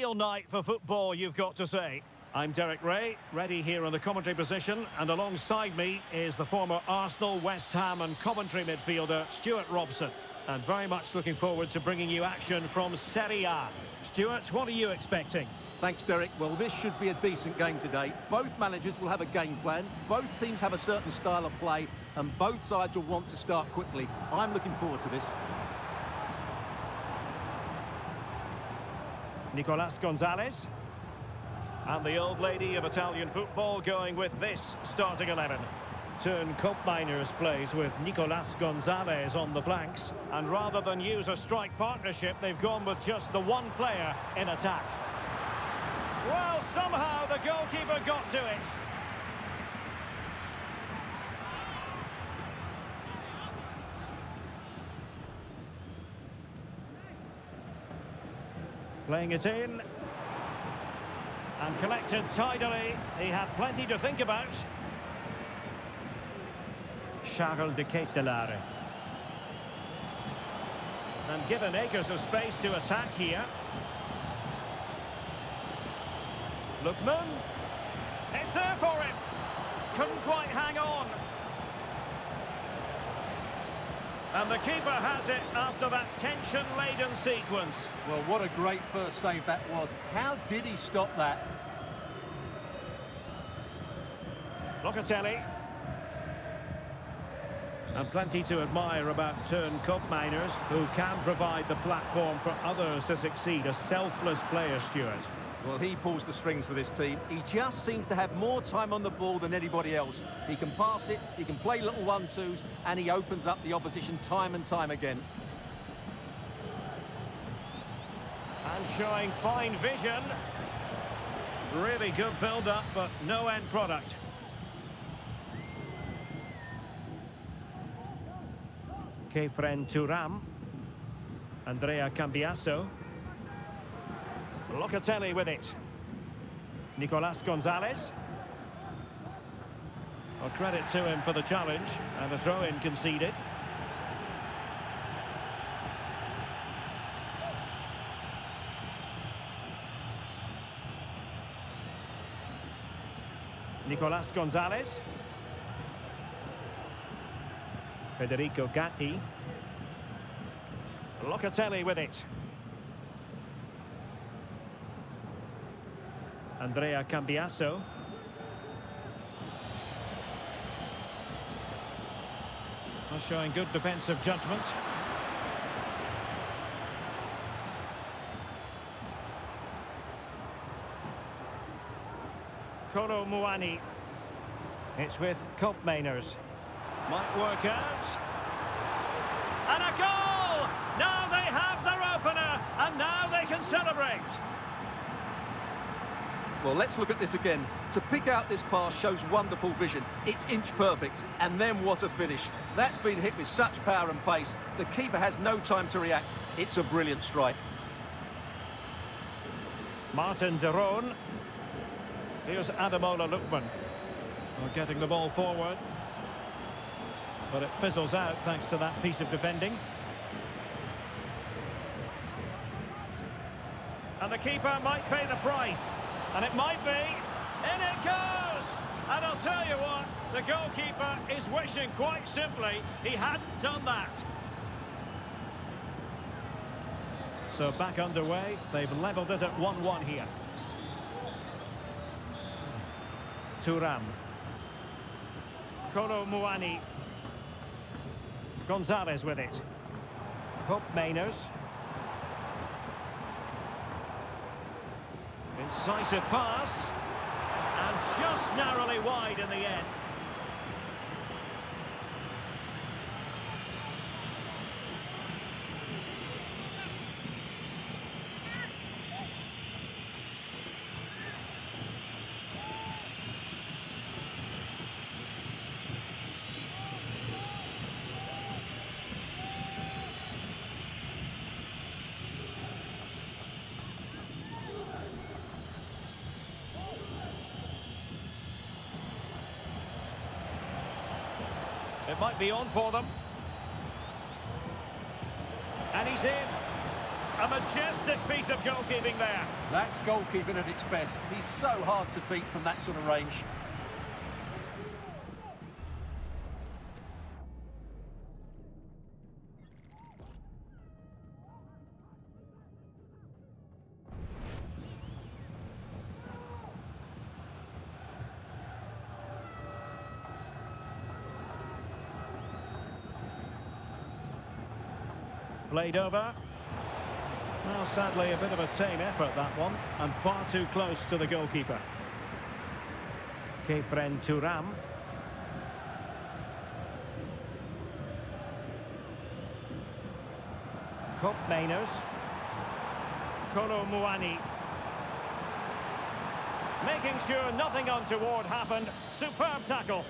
Real night for football, you've got to say. I'm Derek Ray, ready here in the commentary position, and alongside me is the former Arsenal, West Ham and Coventry midfielder, Stuart Robson. And very much looking forward to bringing you action from Serie A. Stuart, what are you expecting? Thanks, Derek. Well, this should be a decent game today. Both managers will have a game plan, both teams have a certain style of play, and both sides will want to start quickly. I'm looking forward to this. Nicolas Gonzalez. And the old lady of Italian football going with this starting 11. Turn Koopmeiners plays with Nicolas Gonzalez on the flanks. And rather than use a strike partnership, they've gone with just the one player in attack. Well, somehow the goalkeeper got to it. Playing it in. And collected tidily. He had plenty to think about. Charles de Ketelaere. And given acres of space to attack here. Lookman. It's there for him. Couldn't quite hang on. And the keeper has it after that tension-laden sequence. Well, what a great first save that was. How did he stop that? Locatelli. And plenty to admire about Turn Koopmeiners, who can provide the platform for others to succeed. A selfless player, Stuart. Well, he pulls the strings for this team. He just seems to have more time on the ball than anybody else. He can pass it, he can play little 1-2s, and he opens up the opposition time and time again. And showing fine vision. Really good build-up, but no end product. Kefren Thuram. Andrea Cambiasso. Locatelli with it. Nicolas Gonzalez. Well, credit to him for the challenge, and a throw-in conceded. Nicolas Gonzalez. Federico Gatti. Locatelli with it. Andrea Cambiasso. Showing good defensive judgment. Kolo Muani. It's with Koopmeiners. Might work out. And a goal! Now they have their opener, and now they can celebrate. Well, let's look at this again. To pick out this pass shows wonderful vision. It's inch perfect, and then what a finish. That's been hit with such power and pace. The keeper has no time to react. It's a brilliant strike. Martin de Roon. Here's Ademola Lookman. Well, getting the ball forward. But it fizzles out thanks to that piece of defending. And the keeper might pay the price. And it might be. In it goes! And I'll tell you what, the goalkeeper is wishing quite simply he hadn't done that. So back underway, they've levelled it at 1-1 here. Thuram. Kolo Muani. Gonzalez with it. Koopmeiners. Incisive pass, and just narrowly wide in the end. It might be on for them. And he's in. A majestic piece of goalkeeping there. That's goalkeeping at its best. He's so hard to beat from that sort of range. Played over. Well, sadly, a bit of a tame effort, that one, and far too close to the goalkeeper. Kefren Turam. Koopmeiners. Kolo Muani. Making sure nothing untoward happened. Superb tackle.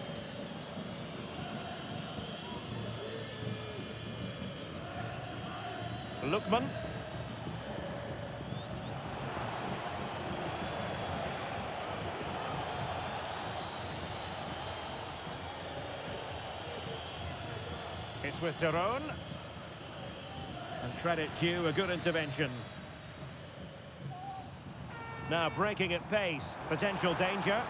Lookman. It's with Daron. And credit due, a good intervention. Now breaking at pace, potential danger.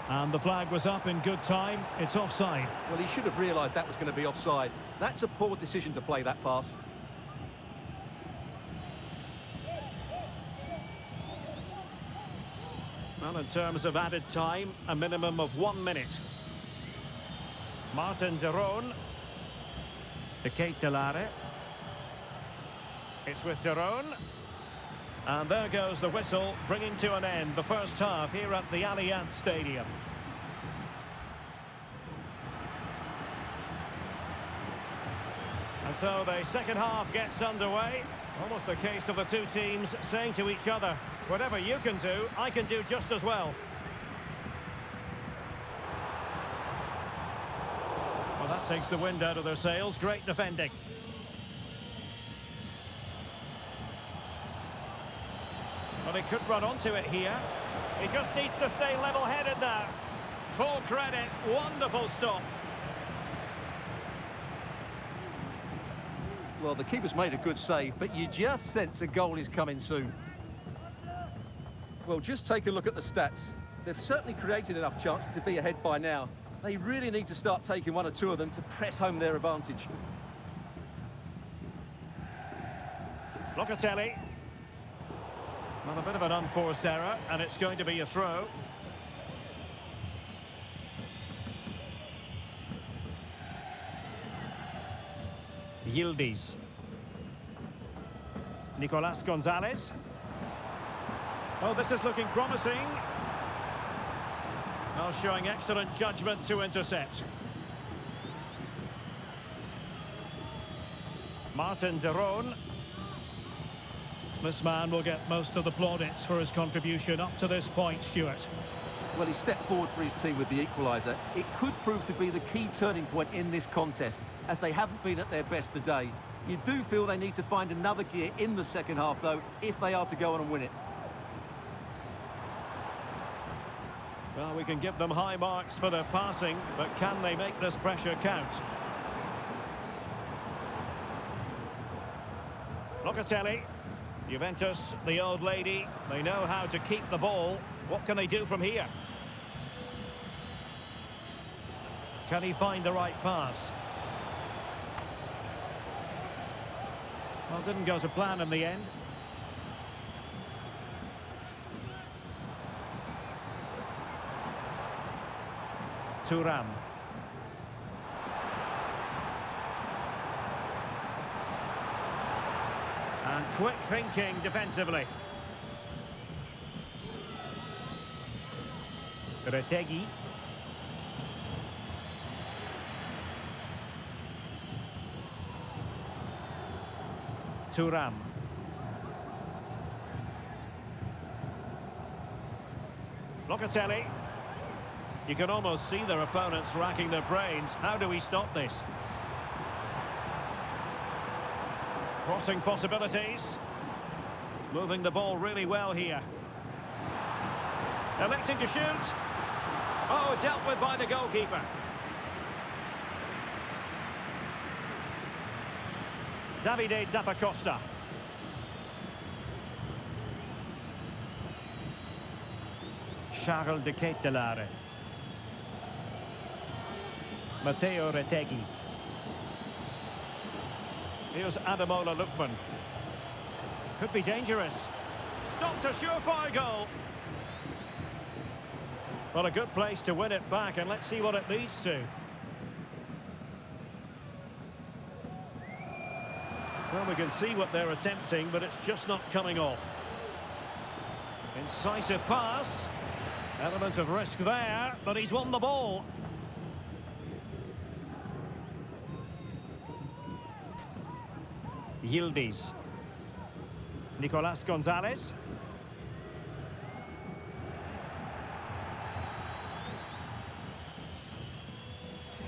And the flag was up in good time. It's offside. Well, he should have realised that was going to be offside. That's a poor decision to play that pass. Well, in terms of added time, a minimum of 1 minute. Martin Daron. De Ketelare. It's with Daron. And there goes the whistle, bringing to an end the first half here at the Allianz Stadium. And so the second half gets underway. Almost a case of the two teams saying to each other, whatever you can do, I can do just as well. Well, that takes the wind out of their sails. Great defending. Well, he could run onto it here. He just needs to stay level-headed now. Full credit. Wonderful stop. Well, the keeper's made a good save, but you just sense a goal is coming soon. Well, just take a look at the stats. They've certainly created enough chances to be ahead by now. They really need to start taking one or two of them to press home their advantage. Locatelli. Well, a bit of an unforced error, and it's going to be a throw. Yildiz. Nicolas Gonzalez. Oh, this is looking promising. Oh, showing excellent judgment to intercept. Martin Daron. This man will get most of the plaudits for his contribution up to this point, Stuart. Well, he stepped forward for his team with the equaliser. It could prove to be the key turning point in this contest, as they haven't been at their best today. You do feel they need to find another gear in the second half, though, if they are to go on and win it. Well, we can give them high marks for their passing, but can they make this pressure count? Locatelli. Juventus, the old lady, they know how to keep the ball. What can they do from here? Can he find the right pass? Well, didn't go to plan in the end. Turam. And quick thinking defensively. Retegui. Turam. Locatelli. You can almost see their opponents racking their brains. How do we stop this? Crossing possibilities. Moving the ball really well here. Electing to shoot. Oh, dealt with by the goalkeeper. Davide Zappacosta. Charles de Ketelaere. Matteo Retegui. Here's Ademola Lookman. Could be dangerous. Stopped a surefire goal. Well, a good place to win it back, and let's see what it leads to. Well, we can see what they're attempting, but it's just not coming off. Incisive pass. Element of risk there, but he's won the ball. Yildiz. Nicolas Gonzalez.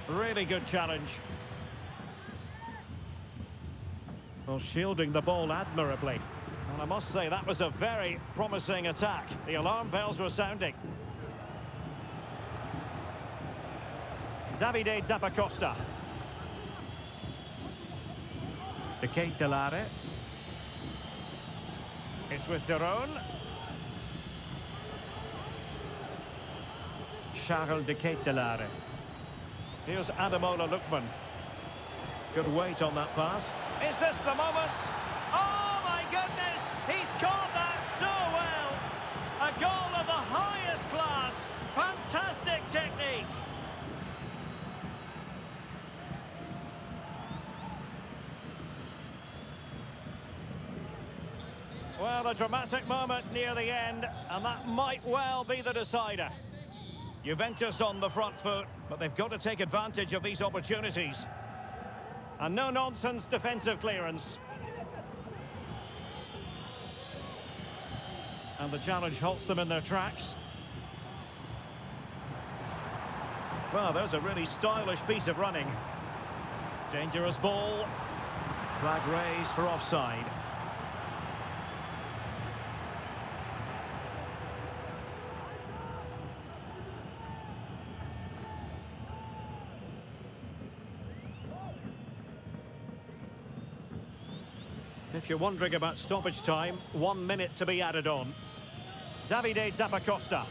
Really good challenge. Well, shielding the ball admirably. And I must say, that was a very promising attack. The alarm bells were sounding. Davide Zappacosta. De Ketelaere. It's with Derone. Charles de Ketelaere. Here's Ademola Lookman. Good weight on that pass. Is this the moment? Oh my goodness! He's caught that so well! A goal of the highest class. Fantastic technique. Well, a dramatic moment near the end, and that might well be the decider. Juventus on the front foot, but they've got to take advantage of these opportunities. And no-nonsense defensive clearance. And the challenge halts them in their tracks. Well, there's a really stylish piece of running. Dangerous ball. Flag raised for offside. If you're wondering about stoppage time, 1 minute to be added on. Davide Zappacosta.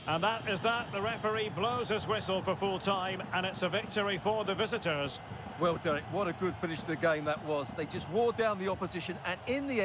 And that is that. The referee blows his whistle for full time, and it's a victory for the visitors. Well, Derek, what a good finish to the game that was. They just wore down the opposition, and in the end,